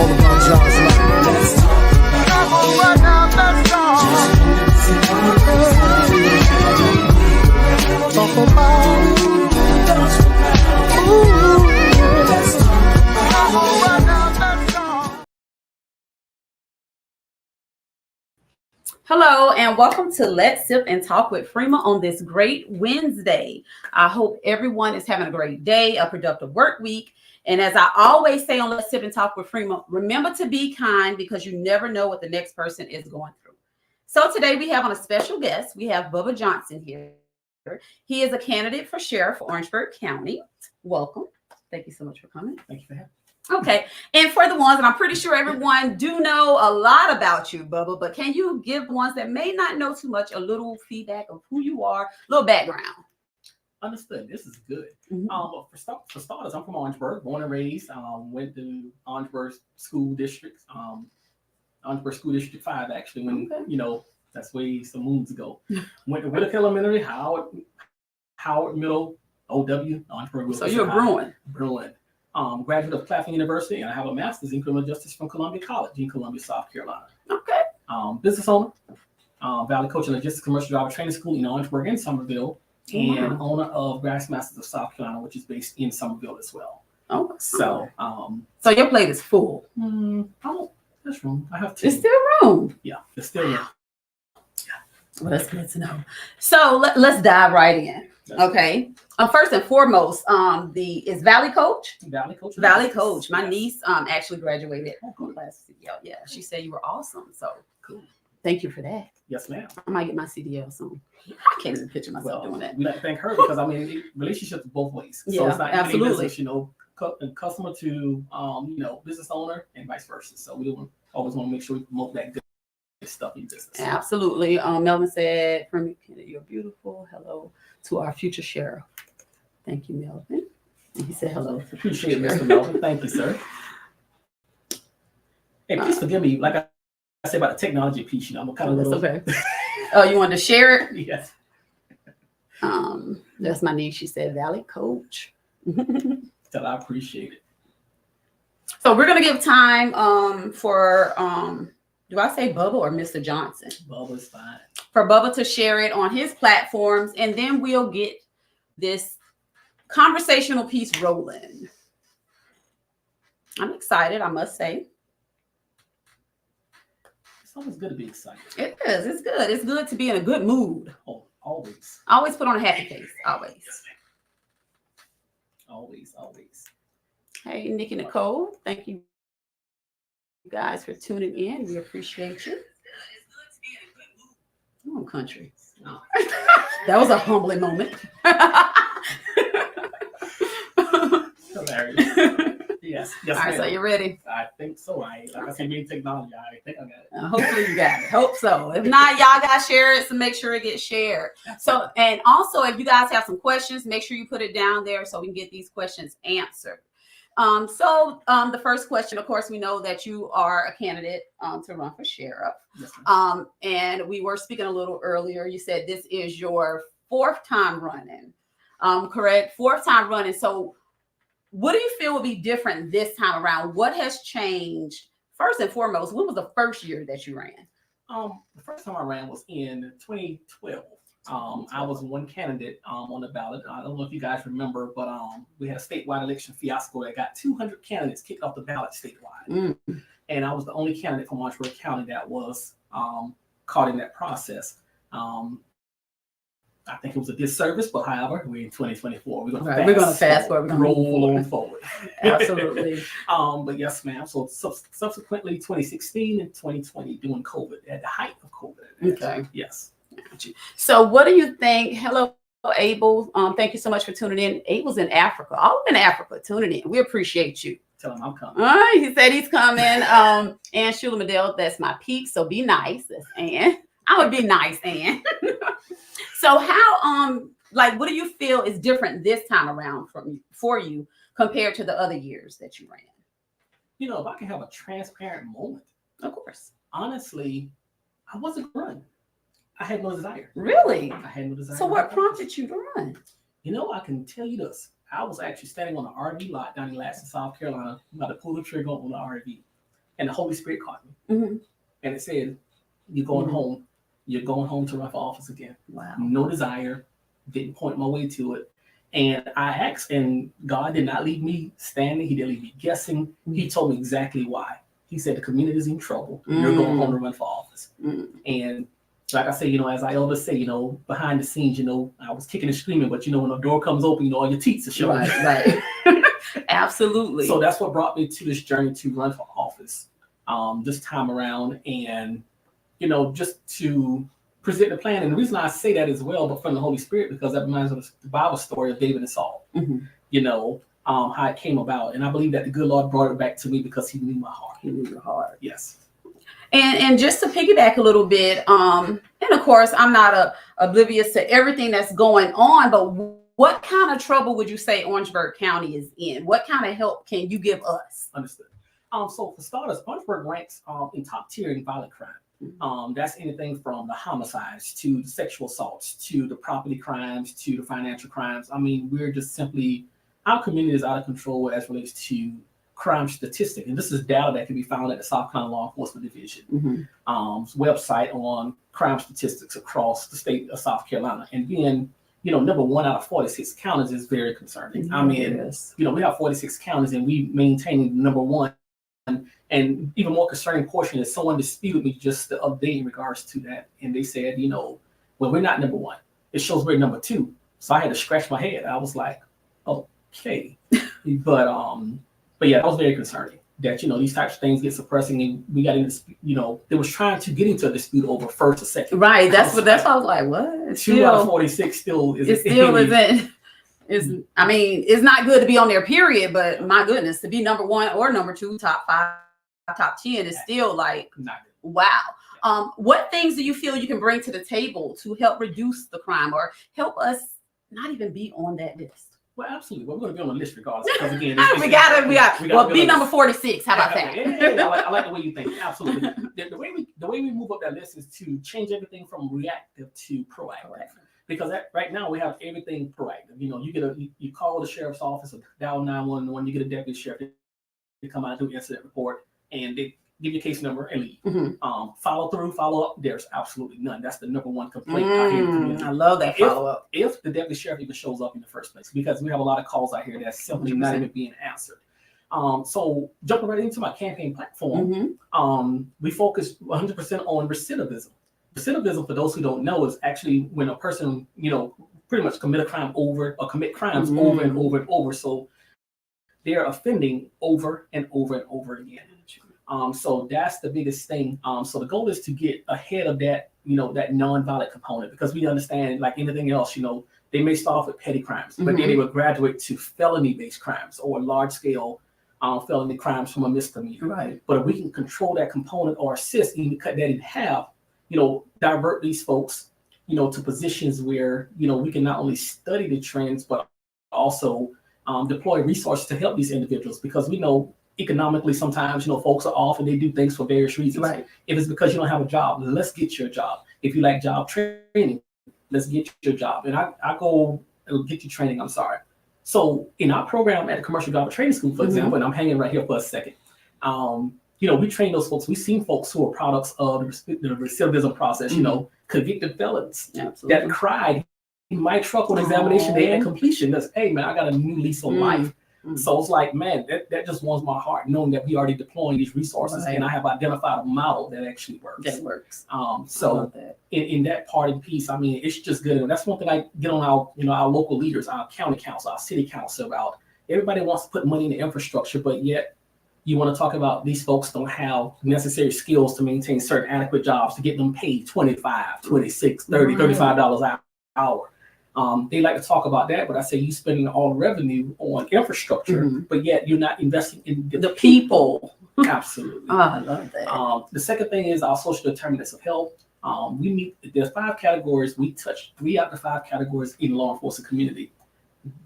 all about John's life. Let's talk about Hello and welcome to Let's Sip and Talk with Freema on this great Wednesday. I hope everyone is having a great day, a productive work week. And as I always say on Let's Sip and Talk with Freema, remember to be kind because you never know what the next person is going through. So today we have on a special guest, we have Bubba Johnson here. He is a candidate for sheriff for Orangeburg County. Welcome. Thank you so much for coming. Thank you for having me. Okay, and for the ones, and I'm pretty sure everyone do know a lot about you, Bubba, but can you give ones that may not know too much a little feedback of who you are, a little background? Understood. This is good. Mm-hmm. For starters, I'm from Orangeburg, born and raised. Went to Orangeburg School District, Orangeburg School District 5, actually, when, that's way some moons ago. Went to Whitaker Elementary, Howard Middle, OW, Orangeburg. So you're Bruin. Graduate of Claflin University, and I have a master's in criminal justice from Columbia College in Columbia, South Carolina. Okay. Business owner, Valley Coach and Logistics Commercial Driver Training School in Orangeburg and Somerville, and owner of Grassmasters of South Carolina, which is based in Somerville as well. Oh, so your plate is full. There's room. I have two. There's still room. Yeah, there's still room. Yeah. Well, that's good to know. So let's dive right in. Okay. First and foremost, is Valley Coach. Valley Coach. Valley Coach. My niece actually graduated last year. Yeah, she said you were awesome. So cool. Thank you for that. Yes, ma'am. I might get my CDL soon. I can't even picture myself doing that. We like to thank her because relationships both ways. So yeah, it's not absolutely. Business, customer to business owner and vice versa. So we always want to make sure we promote that good stuff in business. Absolutely. Melvin said, "From you're beautiful. Hello to our future sheriff." Thank you, Melvin. And he said hello. Appreciate it, Mr. Melvin. Thank you, sir. Hey, please forgive me. Like I said about the technology piece, I'm kind of little. Okay. Oh, you wanted to share it? Yes. That's my niece. She said, "Valley Coach." So I appreciate it. So we're gonna give time for do I say Bubba or Mr. Johnson? Bubba's fine. For Bubba to share it on his platforms, and then we'll get this conversational piece rolling. I'm excited, I must say. It's always good to be excited. It is. It's good. It's good to be in a good mood. Oh, always. Always put on a happy face. Always. Always. Hey, Nikki Nicole. Thank you guys for tuning in. We appreciate you. Oh, country. Oh. That was a humbling moment. Hilarious. Yes. All right, so you ready? I think so. Like I said, being technology, I think I got it. Hopefully you got it. Hope so. If not, y'all got to share it, so make sure it gets shared. So, and also, if you guys have some questions, make sure you put it down there so we can get these questions answered. The first question, of course, we know that you are a candidate to run for sheriff. Yes, and we were speaking a little earlier. You said this is your fourth time running. Correct? Fourth time running. So what do you feel would be different this time around? What has changed? First and foremost, when was the first year that you ran? The first time I ran was in 2012. I was one candidate on the ballot. I don't know if you guys remember, but we had a statewide election fiasco that got 200 candidates kicked off the ballot statewide. And I was the only candidate from Orangeburg County that was caught in that process. I think it was a disservice, but however, we're in 2024. We're going to fast forward. Roll forward. Absolutely. But yes, ma'am. So subsequently, 2016 and 2020, during COVID, at the height of COVID. Okay. Yes. So what do you think? Hello, Abel. Thank you so much for tuning in. Abel's in Africa. All in Africa tuning in. We appreciate you. Tell him I'm coming. All right. He said he's coming. Ann Shula Medell, that's my peak. So be nice. That's Ann. I would be nice, Ann. So how what do you feel is different this time around for you compared to the other years that you ran? If I can have a transparent moment. Of course. Honestly, I wasn't running. I had no desire. Really? I had no desire. So what prompted you to run? I can tell you this. I was actually standing on an RV lot down in Lansing, South Carolina. I'm about to pull the trigger on the RV. and the Holy Spirit caught me. Mm-hmm. And it said, you're going home. You're going home to run for office again. Wow. No desire. Didn't point my way to it. And I asked, and God did not leave me standing. He didn't leave me guessing. He told me exactly why. He said, the community is in trouble. You're going home to run for office. And like I say, as I always say, behind the scenes, I was kicking and screaming, but when the door comes open, all your teeth are showing. Right. Absolutely. So that's what brought me to this journey to run for office this time around, and just to present the plan. And the reason I say that as well, but from the Holy Spirit, because that reminds me of the Bible story of David and Saul. How it came about, and I believe that the good Lord brought it back to me because He knew my heart. He knew your heart. Yes. And just to piggyback a little bit, and of course, I'm not oblivious to everything that's going on, but what kind of trouble would you say Orangeburg County is in? What kind of help can you give us? Understood. So for starters, Orangeburg ranks in top tier in violent crime. That's anything from the homicides to the sexual assaults to the property crimes to the financial crimes. I mean, we're just simply, our community is out of control as relates to crime statistic. And this is data that can be found at the South Carolina Law Enforcement Division website on crime statistics across the state of South Carolina. And being, number 1 out of 46 counties is very concerning. I mean, we have 46 counties and we maintaining number 1. And even more concerning portion is someone disputed me just the other day in regards to that. And they said, well, we're not number 1. It shows we're number 2. So I had to scratch my head. I was like, okay. But yeah, that was very concerning that, these types of things get suppressing, and we got into, they was trying to get into a dispute over first or second. Right. That's what I was like, what? 2 out of 46 still is. It still isn't. I mean, it's not good to be on there, period. But my goodness, to be number 1 or number 2, top 5, top 10 is still like, wow. What things do you feel you can bring to the table to help reduce the crime or help us not even be on that list? Well, absolutely. We're going to be on the list regardless. Because again, we got. Well, be number 46. How about that? Yeah, I like the way you think. Absolutely. The way we move up that list is to change everything from reactive to proactive. Because right now we have everything proactive. You call the sheriff's office or dial 911. You get a deputy sheriff. They come out and do incident report, and they give you a case number and leave. Follow through, follow up. There's absolutely none. That's the number 1 complaint out here in the community. I love that follow up. If the deputy sheriff even shows up in the first place, because we have a lot of calls out here that's simply 100%. Not even being answered. So jumping right into my campaign platform, we focus 100% on recidivism. Recidivism, for those who don't know, is actually when a person, pretty much commit a crime over or commit crimes over and over and over. So they're offending over and over and over again. So that's the biggest thing. So the goal is to get ahead of that, that nonviolent component, because we understand, like anything else, they may start off with petty crimes, but then they will graduate to felony-based crimes or large-scale felony crimes from a misdemeanor. Right. But if we can control that component or assist, even cut that in half, divert these folks, to positions where, we can not only study the trends, but also deploy resources to help these individuals, because we know economically sometimes, folks are off and they do things for various reasons. Right. If it's because you don't have a job, let's get you a job. If you like job training, let's get you a job. And I go get you training, I'm sorry. So in our program at the Commercial Job Training School, for example, and I'm hanging right here for a second, we train those folks. We've seen folks who are products of the recidivism process, convicted felons that cried. In my truck on examination day and completion, that's, hey man, I got a new lease on life. So it's like, man, that just warms my heart, knowing that we already deploying these resources, and I have identified a model that actually works. That works. So in that part of the piece, I mean, it's just good. And that's one thing I get on our local leaders, our county council, our city council about. Everybody wants to put money in the infrastructure, but yet you want to talk about these folks don't have necessary skills to maintain certain adequate jobs to get them paid $25, $26, $30, $35 an hour. They like to talk about that, but I say you spending all the revenue on infrastructure, but yet you're not investing in the people. Absolutely. I love that. The second thing is our social determinants of health. There's 5 categories. We touch 3 out of the 5 categories in the law enforcement community.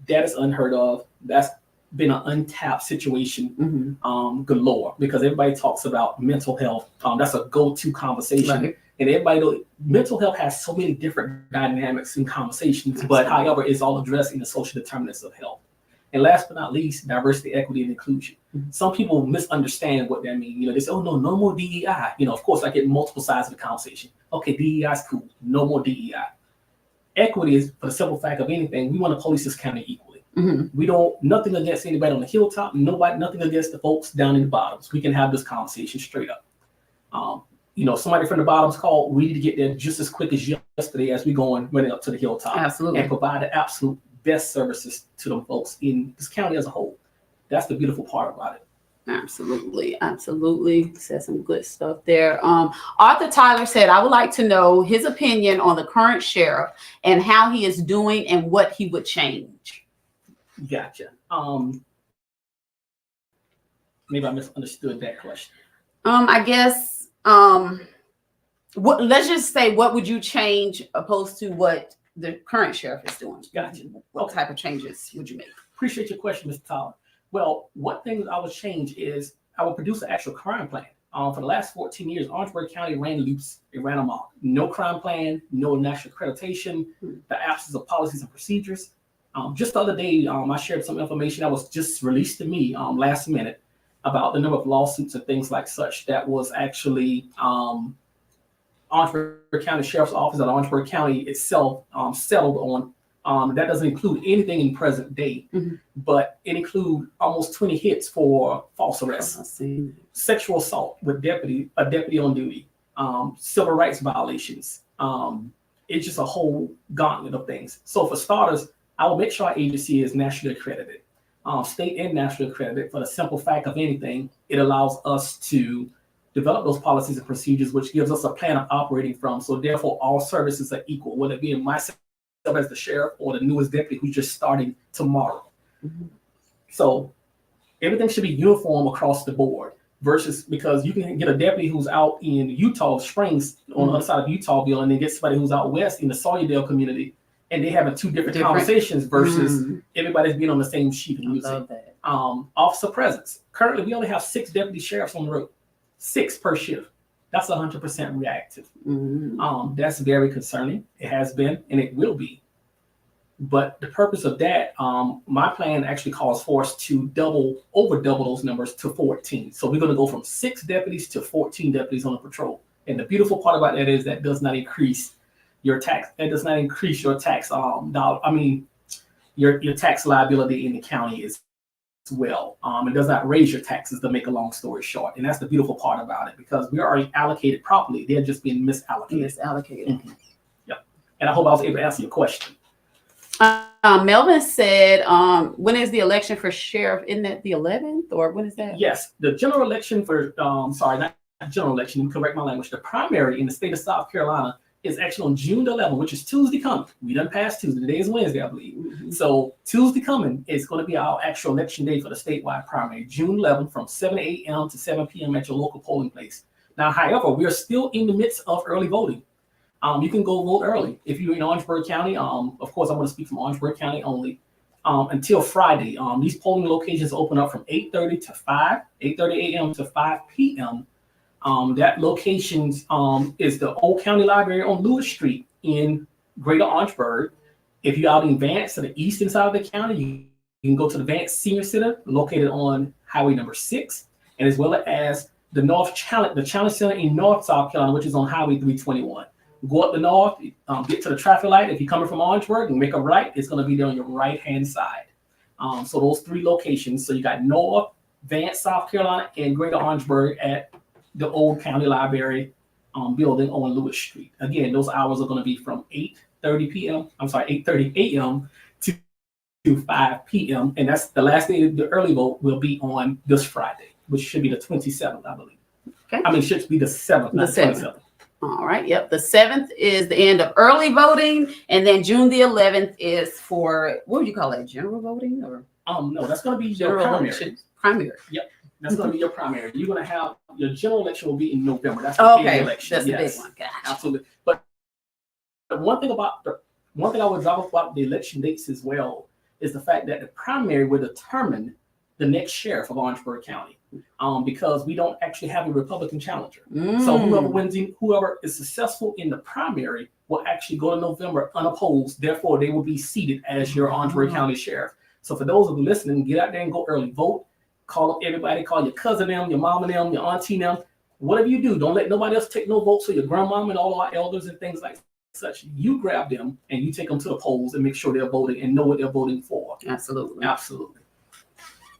That is unheard of. That's been an untapped situation galore, because everybody talks about mental health. That's a go-to conversation. Right. And everybody knows mental health has so many different dynamics and conversations, but however, it's all addressed in the social determinants of health. And last but not least, diversity, equity, and inclusion. Some people misunderstand what that means. They say, oh, no more DEI. Of course, I get multiple sides of the conversation. Okay, DEI is cool. No more DEI. Equity is, for the simple fact of anything, we want to police this county equally. We don't, nothing against anybody on the hilltop, nothing against the folks down in the bottoms. We can have this conversation straight up. Somebody from the bottoms called, we need to get there just as quick as yesterday as we running up to the hilltop. Absolutely. And provide the absolute best services to them folks in this county as a whole. That's the beautiful part about it. Absolutely. Said some good stuff there. Arthur Tyler said, I would like to know his opinion on the current sheriff and how he is doing and what he would change. Gotcha. Maybe I misunderstood that question. I guess, let's just say, what would you change opposed to what the current sheriff is doing? Gotcha. What type of changes would you make? Appreciate your question, Mr. Tyler. Well, one thing I would change is I would produce an actual crime plan. For the last 14 years, Orangeburg County ran loose. It ran amok. No crime plan, no national accreditation, the absence of policies and procedures. Just the other day, I shared some information that was just released to me last minute about the number of lawsuits and things like such that was actually Orangeburg County Sheriff's Office and Orangeburg County itself settled on. That doesn't include anything in present day, but it includes almost 20 hits for false arrests, sexual assault with a deputy on duty, civil rights violations. It's just a whole gauntlet of things. So for starters, I will make sure our agency is nationally accredited, state and nationally accredited. For the simple fact of anything, it allows us to develop those policies and procedures, which gives us a plan of operating from. So therefore, all services are equal, whether it be in myself as the sheriff or the newest deputy who's just starting tomorrow. So everything should be uniform across the board versus, because you can get a deputy who's out in Utah Springs on the other side of Utahville and then get somebody who's out west in the Sawyerdale community and they having two different conversations versus everybody's being on the same sheet of music. I love that. Officer presence. Currently, we only have 6 deputy sheriffs on the road, 6 per shift. That's 100% reactive. That's very concerning. It has been, and it will be. But the purpose of that, my plan actually calls for us to over double those numbers to 14. So we're going to go from 6 deputies to 14 deputies on the patrol. And the beautiful part about that is that does not increase your tax. That does not increase your tax your tax liability in the county as well. It does not raise your taxes, to make a long story short. And that's the beautiful part about it, because we're already allocated properly. They're just being misallocated. Yep. And I hope I was able to answer your question. Melvin said, when is the election for sheriff? Isn't that the 11th, or when is that? Yes, the general election for, not general election, correct my language. The primary in the state of South Carolina is actually on June 11th, which is Tuesday coming. We done passed Tuesday. Today is Wednesday, I believe. So Tuesday coming is going to be our actual election day for the statewide primary, June 11th from 7 a.m. to 7 p.m. at your local polling place. Now, however, we are still in the midst of early voting. You can go vote early if you're in Orangeburg County. Of course, I want to speak from Orangeburg County only. Until Friday, these polling locations open up from 8:30 a.m. to 5 p.m. That location is the Old County Library on Lewis Street in Greater Orangeburg. If you're out in Vance to the eastern side of the county, you can go to the Vance Senior Center located on Highway number 6, and as well as the Challenge Center in North South Carolina, which is on Highway 321. Go up the north, get to the traffic light. If you're coming from Orangeburg and make a right, it's going to be there on your right-hand side. So those 3 locations. So you got North, Vance, South Carolina, and Greater Orangeburg at the Old County Library building on Lewis Street. Again, those hours are going to be from 8:30 a.m. to 5 p.m. And that's the last day. The early vote will be on this Friday, which should be the 27th, I believe. Okay. I mean, it should be the 7th, not the 27th. All right. Yep. The 7th is the end of early voting, and then June the 11th is for, what would you call that? General voting, or? No, that's going to be your primary. Primary. Yep. That's going to be your primary. You're going to have your general election will be in November. That's the big election. That's the big one. Gotcha. Absolutely. But one thing I would drop about the election dates as well is the fact that the primary will determine the next sheriff of Orangeburg County, because we don't actually have a Republican challenger. So whoever is successful in the primary will actually go to November unopposed. Therefore, they will be seated as your Orangeburg County sheriff. So for those of you listening, get out there and go early. Vote. Call up everybody. Call your cousin them, your mom and them, your auntie them. Whatever you do, don't let nobody else take no votes for your grandmom and all our elders and things like such. You grab them and you take them to the polls and make sure they're voting and know what they're voting for. Absolutely. Absolutely.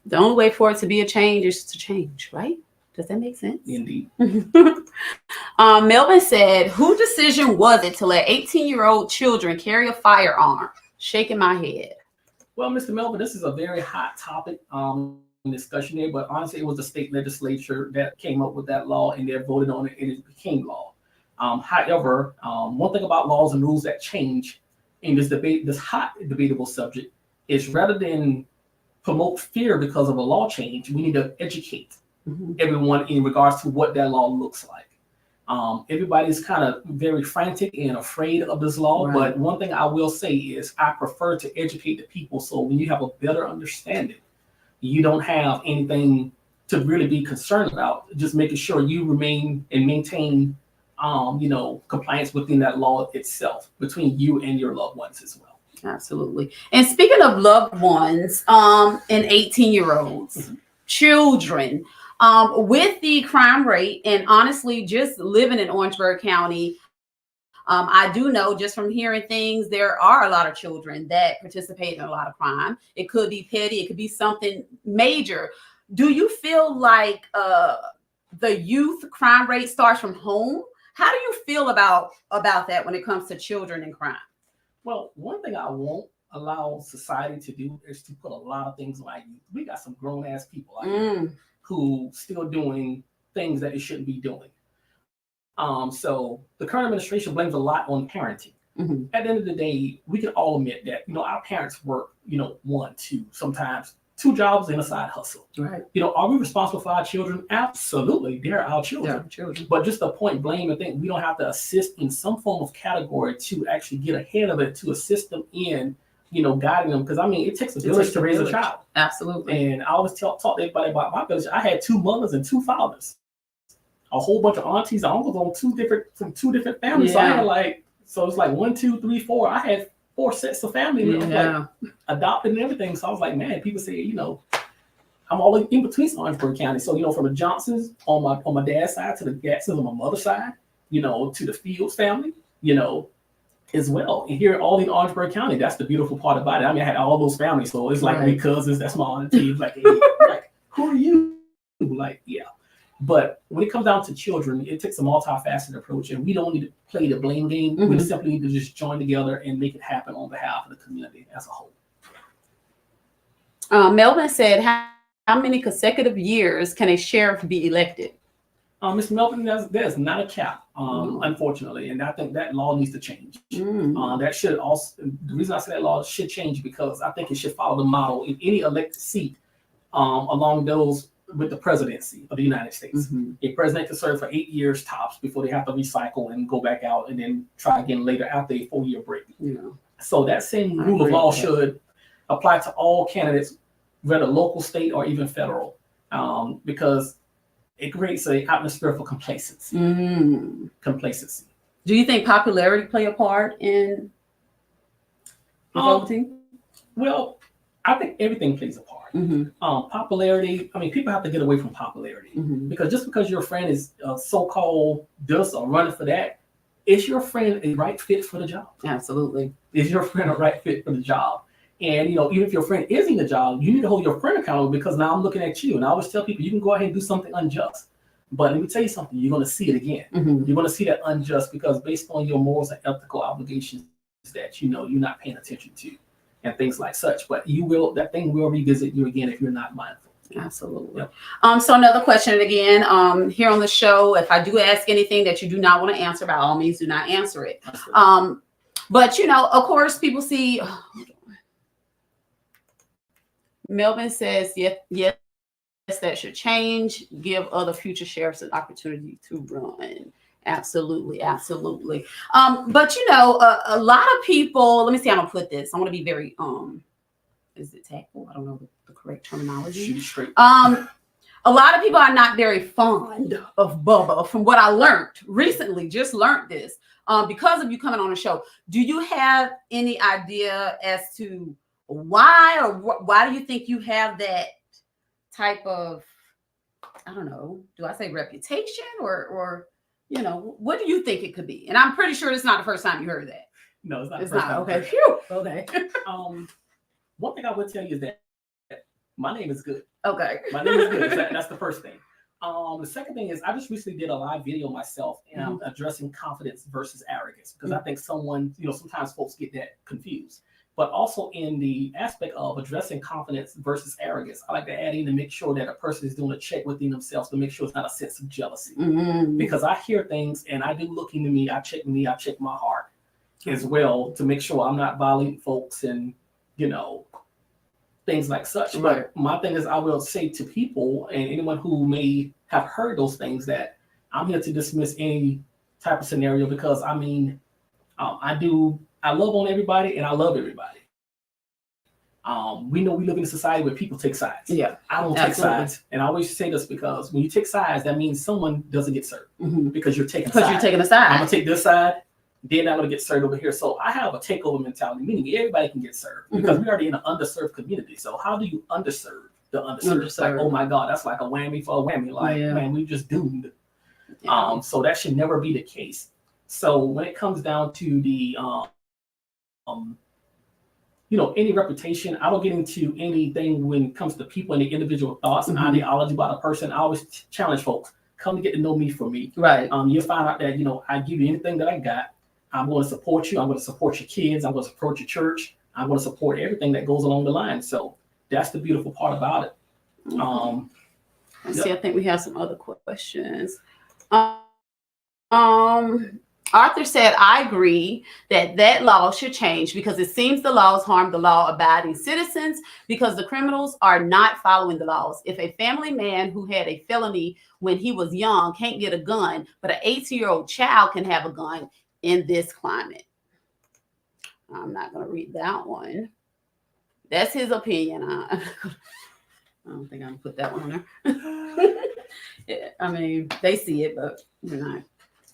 The only way for it to be a change is to change, right? Does that make sense? Indeed. Melvin said, whose decision was it to let 18-year-old children carry a firearm? Shaking my head. Well, Mr. Melvin, this is a very hot topic discussion here, but honestly, it was the state legislature that came up with that law and they voted on it and it became law. However, one thing about laws and rules that change in this debate, this hot debatable subject, is rather than promote fear because of a law change, we need to educate everyone in regards to what that law looks like. Everybody's kind of very frantic and afraid of this law, Right. But one thing I will say is I prefer to educate the people so when you have a better understanding, you don't have anything to really be concerned about, just making sure you remain and maintain compliance within that law itself between you and your loved ones as well. Absolutely. And speaking of loved ones, and 18-year-olds, children, with the crime rate, and honestly, just living in Orangeburg County, I do know just from hearing things, there are a lot of children that participate in a lot of crime. It could be petty, it could be something major. Do you feel like the youth crime rate starts from home? How do you feel about that when it comes to children and crime? Well, one thing I won't allow society to do is to put a lot of things on our youth. We got some grown ass people out here who still doing things that they shouldn't be doing. So the current administration blames a lot on parenting. At the end of the day, we can all admit that, our parents work, 1, 2, sometimes 2 jobs and a side hustle. Right. Are we responsible for our children? Absolutely. They're our children. They're children. But just the point blame, I think we don't have to assist in some form of category to actually get ahead of it, to assist them in, guiding them. Because it takes a village to raise a child. Absolutely. And I always talk to everybody about my village. I had 2 mothers and 2 fathers. A whole bunch of aunties and uncles from two different families. Yeah. So it's like 1, 2, 3, 4. I had 4 sets of family members, adopted and everything. So I was like, man, people say, I'm all in between Orangeburg County. So, from the Johnsons on my dad's side to the Gadsons on my mother's side, to the Fields family, as well. And here all in Orangeburg County, that's the beautiful part about it. I had all those families. So it's like Right. me cousins, that's my auntie. Like, hey, like, who are you? Like, yeah. But when it comes down to children, it takes a multifaceted approach, and we don't need to play the blame game. We simply need to just join together and make it happen on behalf of the community as a whole. Melvin said, how many consecutive years can a sheriff be elected? Mr. Melvin, there's not a cap, unfortunately, and I think that law needs to change. That should also, the reason I say that law should change because I think it should follow the model in any elected seat along those with the presidency of the United States. A president can serve for 8 years tops before they have to recycle and go back out and then try again later after a 4-year break. So that same rule of law should apply to all candidates, whether local, state, or even federal, because it creates an atmosphere for complacency. Do you think popularity play a part in voting? Well, I think everything plays a part. Popularity, people have to get away from popularity because just because your friend is so-called this or running for that, is your friend a right fit for the job? Absolutely. Is your friend a right fit for the job? And, even if your friend is in the job, you need to hold your friend accountable because now I'm looking at you. And I always tell people, you can go ahead and do something unjust. But let me tell you something, you're going to see it again. You're going to see that unjust because based on your morals and ethical obligations that, you're not paying attention to and things like such. But that thing will revisit you again if you're not mindful. Absolutely. So another question again, here on the show, if I do ask anything that you do not want to answer, by all means, do not answer it. But, of course, people see... Melvin says, yes, that should change. Give other future sheriffs an opportunity to run. Absolutely. But a lot of people, let me see how I'm gonna put this. I want to be very is it tactful? I don't know the correct terminology. Shoot it straight. A lot of people are not very fond of Bubba. From what I learned recently, just learned this because of you coming on the show. Do you have any idea as to why, or why do you think you have that type of, I don't know, do I say reputation, or what do you think it could be? And I'm pretty sure it's not the first time you heard that. No, it's not. It's the first not. time. Okay. Phew. Okay. One thing I would tell you is that my name is good. Okay. My name is good. That's the first thing. The second thing is I just recently did a live video myself and I'm addressing confidence versus arrogance, because I think sometimes folks get that confused. But also in the aspect of addressing confidence versus arrogance, I like to add in to make sure that a person is doing a check within themselves to make sure it's not a sense of jealousy. Because I hear things and I do look into me, I check my heart as well to make sure I'm not violating folks and, things like such. Right. But my thing is I will say to people and anyone who may have heard those things that I'm here to dismiss any type of scenario, because I love on everybody and I love everybody. We know we live in a society where people take sides. Yeah. I don't take sides. And I always say this because when you take sides, that means someone doesn't get served because you're taking sides. You're taking a side. I'm going to take this side. They're not going to get served over here. So I have a takeover mentality, meaning everybody can get served because we're already in an underserved community. So how do you underserve the underserved? It's like, oh my God, that's like a whammy for a whammy. Like, man, we just doomed. Yeah. So that should never be the case. So when it comes down to the, any reputation, I don't get into anything when it comes to people and the individual thoughts and ideology about a person. I always challenge folks, come to get to know me for me. Right. You'll find out that, I give you anything that I got. I'm going to support you. I'm going to support your kids. I'm going to support your church. I'm going to support everything that goes along the line. So that's the beautiful part about it. Let's see, I think we have some other questions. Arthur said, I agree that law should change because it seems the laws harm the law-abiding citizens because the criminals are not following the laws. If a family man who had a felony when he was young can't get a gun, but an 18-year-old child can have a gun in this climate. I'm not going to read that one. That's his opinion. I don't think I'm going to put that one on there. Yeah, I mean, they see it, but we're not.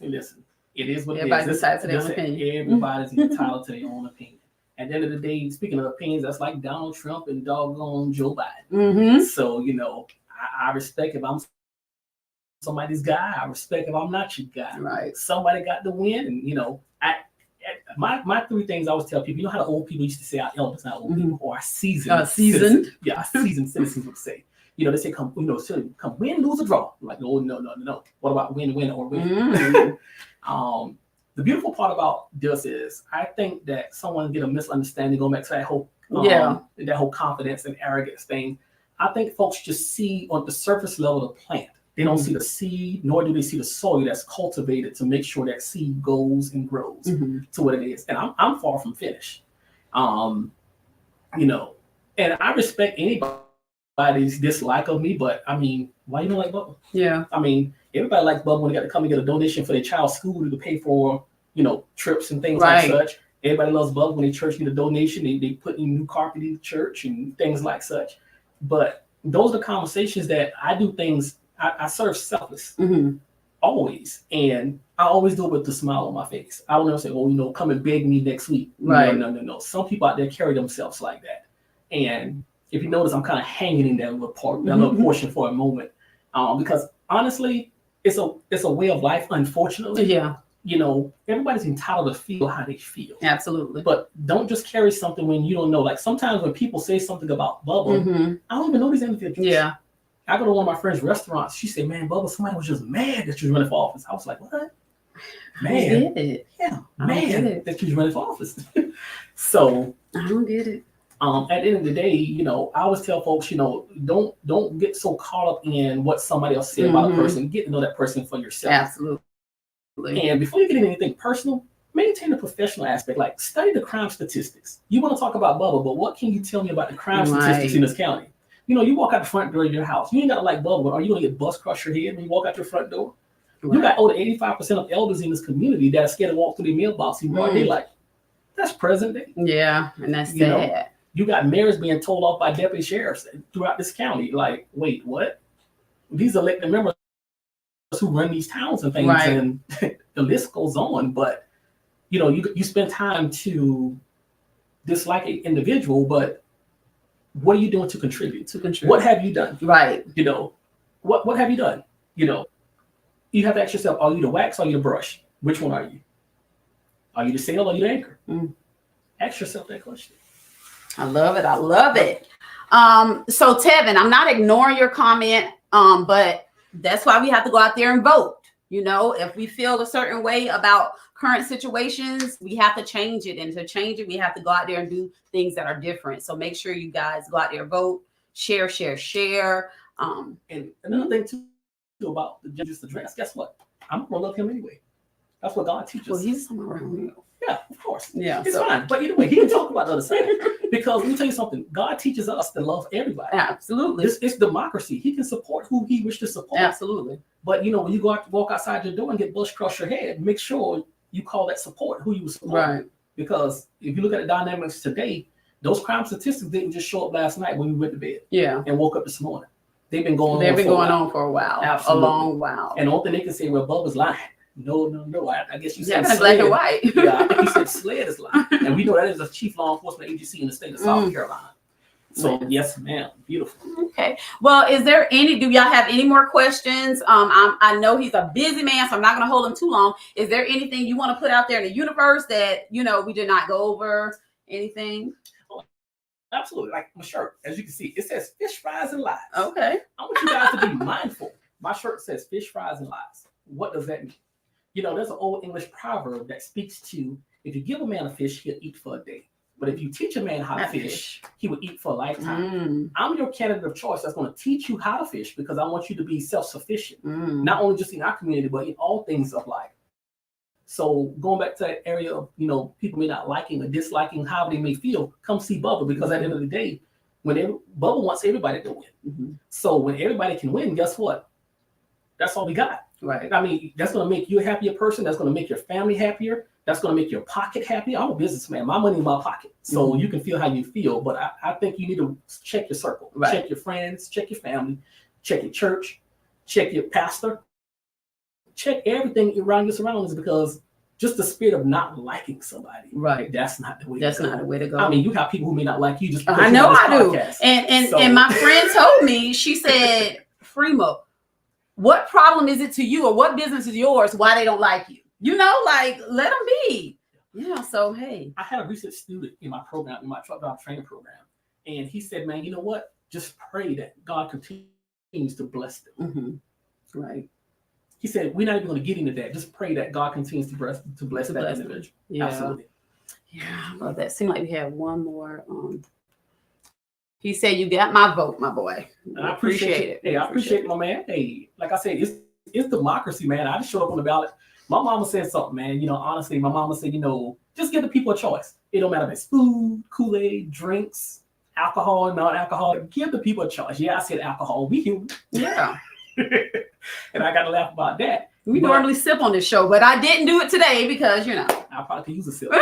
Hey, listen. It is what everybody it is. decides their own opinion. Everybody's entitled to their own opinion. At the end of the day, speaking of opinions, that's like Donald Trump and doggone Joe Biden. So, I respect if I'm somebody's guy. I respect if I'm not your guy. Right. Somebody got to win. And, my three things I always tell people, how the old people used to say our elders, not old people, or our seasoned. Seasoned. Yeah, our seasoned citizens would say. They say, come win, lose, or draw. I'm like, no. What about win, or win? The beautiful part about this is I think that someone get a misunderstanding going back to that whole confidence and arrogance thing. I think folks just see on the surface level the plant. They don't see the seed, nor do they see the soil that's cultivated to make sure that seed goes and grows to what it is. And I'm far from finished. And I respect anybody's dislike of me, but I mean, why you don't like Bubba? Yeah. I mean, everybody likes Bubba when they got to come and get a donation for their child's school to pay for, trips and things like such. Everybody loves Bubba when their church need a donation. They put in new carpet in the church and things like such. But those are the conversations that I do things. I serve selfless always. And I always do it with a smile on my face. I don't ever say, come and beg me next week. Right. No. Some people out there carry themselves like that. And if you notice, I'm kind of hanging in that little part, that little portion for a moment. Because honestly, it's a way of life, unfortunately. Yeah. Everybody's entitled to feel how they feel. Absolutely. But don't just carry something when you don't know. Like sometimes when people say something about Bubba, I don't even know these individuals. Yeah. I go to one of my friends' restaurants. She said, man, Bubba, somebody was just mad that you was running for office. I was like, what? Man. I don't get it. Yeah. Man, that you was running for office. So. I don't get it. At the end of the day, I always tell folks, don't get so caught up in what somebody else said about a person. Get to know that person for yourself. Absolutely. And before you get into anything personal, maintain the professional aspect. Like study the crime statistics. You want to talk about Bubba, but what can you tell me about the crime statistics in this county? You walk out the front door of your house. You ain't got to like Bubba, but are you going to get bus across your head when you walk out your front door? Right. You got over 85% of elders in this community that are scared to walk through their mailbox in broad daylight. That's present day. Yeah, and that's sad. You got mayors being told off by deputy sheriffs throughout this county. Like, wait, what? These elected members who run these towns and things, and the list goes on. But you spend time to dislike an individual, but What are you doing to contribute? contribute. What have you done? Right. You know, what have you done? You know, you have to ask yourself, are you the wax or are you the brush? Which one are you? Are you the sail or are you the anchor? Ask yourself that question. I love it. I love it. So Tevin, I'm not ignoring your comment, but that's why we have to go out there and vote. You know, if we feel a certain way about current situations, we have to change it. And to change it, we have to go out there and do things that are different. So make sure you guys go out there, vote, share. And another thing too about the Jesus address, guess what? I'm gonna love him anyway. That's what God teaches. Well, he's somewhere around here. Yeah, of course. Yeah, it's fine. But either way, he can talk about the other side. Because let me tell you something, God teaches us to love everybody. Absolutely. It's democracy. He can support who he wishes to support. Absolutely. But you know, when you walk outside your door and get bush across your head, make sure you call that support who you support. Right. Because if you look at the dynamics today, those crime statistics didn't just show up last night when we went to bed. Yeah. And woke up this morning. They've been going on for a while. Absolutely. A long while. And the only thing they can say, well, Bubba's lying. No. I guess you said black and white. Yeah, I think you said SLED is lying. And we know that is a chief law enforcement agency in the state of South Carolina. So yes, ma'am. Beautiful. Okay. Well, do y'all have any more questions? I know he's a busy man, so I'm not gonna hold him too long. Is there anything you want to put out there in the universe that we did not go over? Anything? Absolutely. Like my shirt, as you can see, it says fish fries and lies. Okay. I want you guys to be mindful. My shirt says fish fries and lies. What does that mean? There's an old English proverb that speaks to, if you give a man a fish, he'll eat for a day. But if you teach a man how to fish, he will eat for a lifetime. I'm your candidate of choice that's going to teach you how to fish because I want you to be self-sufficient, not only just in our community, but in all things of life. So going back to that area of, people may not liking or disliking how they may feel, come see Bubba because at the end of the day, Bubba wants everybody to win. So when everybody can win, guess what? That's all we got. Right. I mean, that's going to make you a happier person. That's going to make your family happier. That's going to make your pocket happier. I'm a businessman. My money in my pocket. So you can feel how you feel. But I think you need to check your circle. Right. Check your friends. Check your family. Check your church. Check your pastor. Check everything around your surroundings because just the spirit of not liking somebody. Right. That's not the way to go. That's not the way to go. I mean, you have people who may not like you just because I know I do. And my friend told me, she said, Frima, what problem is it to you or what business is yours why they don't like you? Let them be. Yeah, so hey. I had a recent student in my program, in my truck driver training program, and he said, man, you know what? Just pray that God continues to bless them. Right. He said, we're not even going to get into that. Just pray that God continues to bless that individual. Yeah. Absolutely. Yeah, I love that. Seems like we have one more. He said, you got my vote, my boy. I appreciate it. Hey, I appreciate it, my man. Hey, like I said, it's democracy, man. I just showed up on the ballot. My mama said something, man. Honestly, my mama said, just give the people a choice. It don't matter if it's food, Kool-Aid, drinks, alcohol, non-alcoholic. Give the people a choice. Yeah, I said alcohol. We human. Yeah. And I got to laugh about that. We normally sip on this show, but I didn't do it today because, I probably could use a sip.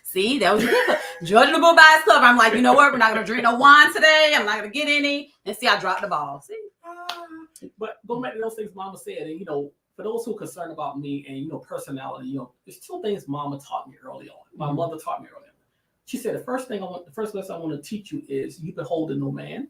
See, that was judging the book by its cover. I'm like, you know what? We're not going to drink no wine today. I'm not going to get any. And see, I dropped the ball. See? But going back to those things Mama said, and, for those who are concerned about me and, personality, there's two things Mama taught me early on. My mother taught me early on. She said, the first lesson I want to teach you is you beholden no man.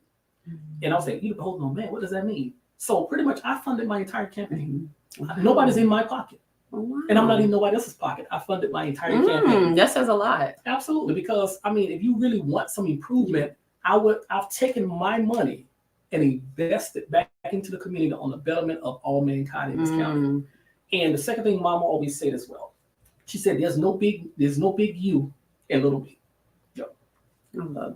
And I was like, you beholden no man? What does that mean? So pretty much I funded my entire campaign. Nobody's in my pocket. Oh, wow. And I'm not in nobody else's pocket. I funded my entire campaign. That says a lot. Absolutely. Because, if you really want some improvement, I've taken my money and invested back into the community on the betterment of all mankind in this county. And the second thing Mama always said as well, she said, there's no big you and little me. Yo. I love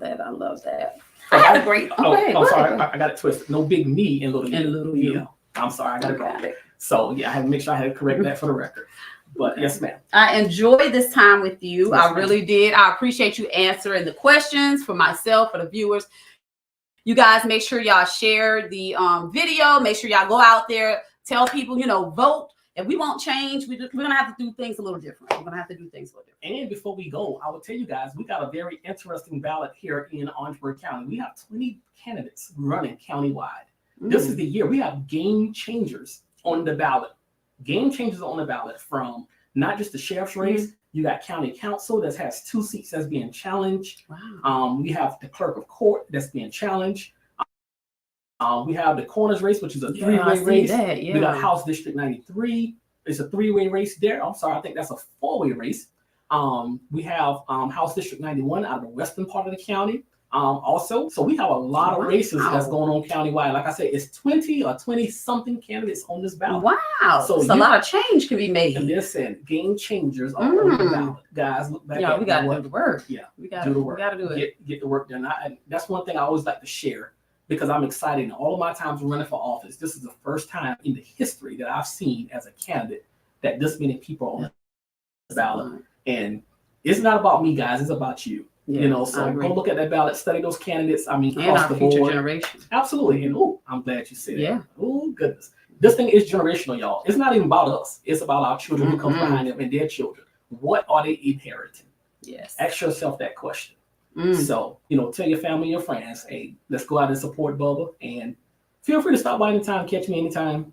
that. I had a great. I'm sorry. I got it twisted. No big me and little you. And little you. Yeah. I'm sorry. I got it. So yeah, I had to make sure I had to correct that for the record. But yes, ma'am. I enjoyed this time with you. Yes, I really did. I appreciate you answering the questions for myself, for the viewers. You guys make sure y'all share the video. Make sure y'all go out there, tell people, vote. If we won't change, we're going to have to do things a little different. And before we go, I will tell you guys, we got a very interesting ballot here in Orangeburg County. We have 20 candidates running countywide. This is the year. We have game changers on the ballot. Game changers on the ballot from not just the sheriff's race, You got county council that has 2 seats that's being challenged. Wow. We have the clerk of court that's being challenged. We have the coroner's race, which is a 3-way race. That, yeah. We got House District 93. It's a 3-way race there. I'm sorry, I think that's a 4-way race. We have House District 91 out of the western part of the county. Also, so we have a lot of races that's going on countywide. Like I said, it's 20 or 20-something candidates on this ballot. Wow. So a lot of change can be made. And listen, game changers are on the ballot. Guys, look back at we got to do the work. Yeah, we got to do the work. We got to do it. Get the work done. And that's one thing I always like to share because I'm excited. In all of my times running for office, this is the first time in the history that I've seen as a candidate that this many people are on the ballot. And it's not about me, guys. It's about you. Yeah, So go look at that ballot, study those candidates. I mean, and across the future board. generation. Absolutely. And I'm glad you said that. Oh, goodness. This thing is generational, y'all. It's not even about us. It's about our children who come behind them and their children. What are they inheriting? Yes. Ask yourself that question. So, tell your family, your friends, hey, let's go out and support Bubba. And feel free to stop by anytime, catch me anytime.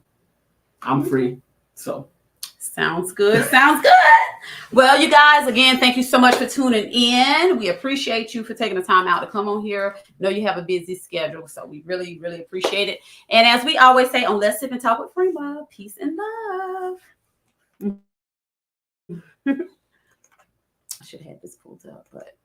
I'm free. So. Sounds good. Sounds good. Well, you guys, again, thank you so much for tuning in. We appreciate you for taking the time out to come on here. I know you have a busy schedule, so we really, really appreciate it. And as we always say on Let's Sip and Talk with Freema, peace and love. I should have had this pulled up, but.